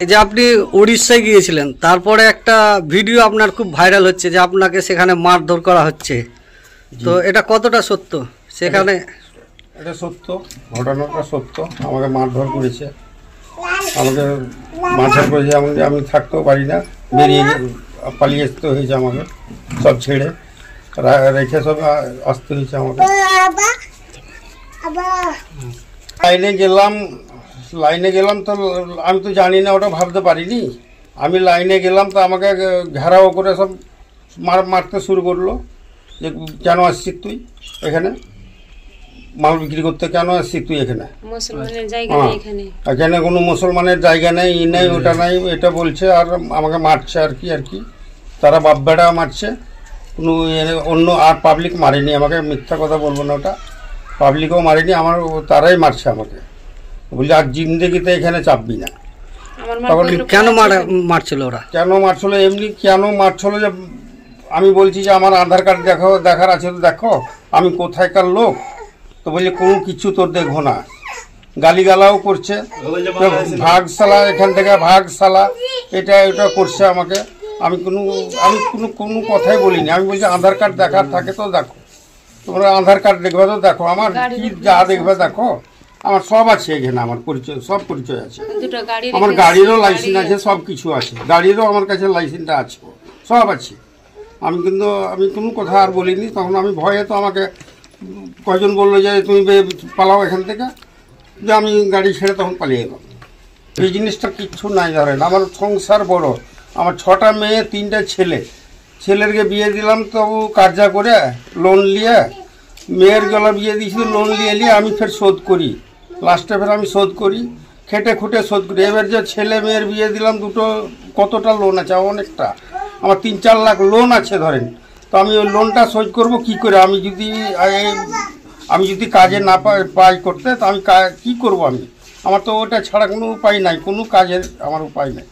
এই যে আপনি উড়িষ্যায় গিয়েছিলেন, তারপরে একটা ভিডিও আপনার খুব ভাইরাল হচ্ছে যে আপনাকে সেখানে মারধর করা হচ্ছে, তো এটা কতটা সত্য? সেখানে এটা সত্য, ঘটনাটা সত্য। আমাকে মারধর করেছে, আমাকে মারধর করেছে, এমনকি আমি থাকতেও পারি না, বেরিয়ে পালিয়ে আসতে হয়েছে আমাকে, সব ছেড়ে রেখে সব আসতে হয়েছে আমাকে। লাইনে গেলাম তো আমি তো জানি না, ওটা ভাবতে পারিনি। আমি লাইনে গেলাম তো আমাকে ঘেরাও করে সব মারতে শুরু করলো, যে কেন আসছিস তুই এখানে, মাল বিক্রি করতে কেন আসছিস তুই এখানে, এখানে কোনো মুসলমানের জায়গা নেই, ই নেই, ওটা নাই, এটা বলছে। আর আমাকে মারছে আর কি তারা বাপ বেটা মারছে, কোনো অন্য আর পাবলিক মারেনি আমাকে, মিথ্যা কথা বলবো না, ওটা পাবলিকও মারেনি, আমার তারাই মারছে আমাকে, বলছে আর জিন্দেগিতে এখানে চাপবি না। তখন কেন মারছিল ওরা? কেন মারছিল এমনি কেন মারছিল, যে আমি বলছি যে আমার আধার কার্ড দেখার আছে তো দেখো, আমি কোথায়কার লোক, তো বলছে কোনো কিছু তোর দেখবো না, গালিগালাও করছে, ভাগ সালা এখান থেকে ভাগ সালা, এটা করছে আমাকে। আমি কোনো কথাই বলিনি, আমি বলছি আধার কার্ড দেখার থাকে তো দেখো, তোমরা আধার কার্ড দেখবে তো দেখো, আমার কি যা দেখবে দেখো, আমার সব আছে এখানে, আমার পরিচয় সব পরিচয় আছে, আমার গাড়িরও লাইসেন্স আছে, সব কিছু আছে, গাড়িরও আমার কাছে লাইসেন্সটা আছে, সব আছে। আমি কোনো কথা আর বলিনি। তখন আমি ভয়ে, তো আমাকে কয়জন বললো যে তুমি পালাও এখান থেকে, যে আমি গাড়ি ছেড়ে তখন পালিয়ে এলাম। এই জিনিসটা কিচ্ছু নাই, ধরেন আমার সংসার বড়, আমার 6টা মেয়ে 3টা ছেলেরকে বিয়ে দিলাম তবু কার্যা করে লোন নিয়ে, মেয়ের গলা বিয়ে দিয়েছিল লোন নিয়ে আমি ফের শোধ করি, লাস্টে ফের আমি শোধ করি, খেটে খুঁটে শোধ করি। এবার যে ছেলে মেয়ের বিয়ে দিলাম দুটো, কতটা লোন আছে, অনেকটা, আমার 3-4 লাখ লোন আছে ধরেন, তো আমি ওই লোনটা শোধ করবো কি করে? আমি যদি কাজে না পাই করতে, তো আমি কী করবো? আমার তো ওটা ছাড়া কোনো উপায় নাই, কোনো কাজের আমার উপায় নেই,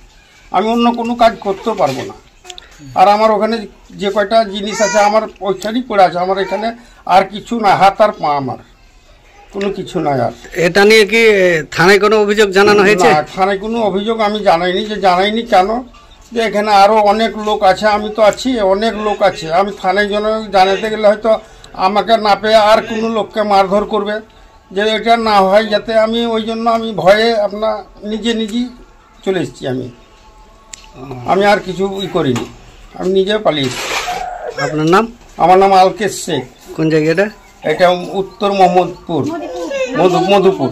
আমি অন্য কোনো কাজ করতেও পারবো না। আর আমার ওখানে যে কয়টা জিনিস আছে আমার ওইখানেই পড়ে আছে, আমার এখানে আর কিছু না, হাত আর পা, আমার কোনো কিছু নাই। আর এটা নিয়ে কি থানায় কোনো অভিযোগ জানানো হয়েছে? থানায় কোনো অভিযোগ আমি জানাইনি কেন, যে এখানে আরও অনেক লোক আছে, আমি তো আছি, অনেক লোক আছে, আমি থানায় জন্য জানাতে গেলে হয়তো আমাকে না পেয়ে আর কোনো লোককে মারধর করবে, যে এটা না হয় যাতে, আমি ওই জন্য আমি ভয়ে আপনার নিজেই চলে এসেছি। আমি আর কিছু করিনি, আমি নিজে পালিয়েছি। আপনার নাম? আমার নাম আলকেশ শেখ। কোন জায়গাটা? এটা উত্তর মোহাম্মদপুর, মধুপুর।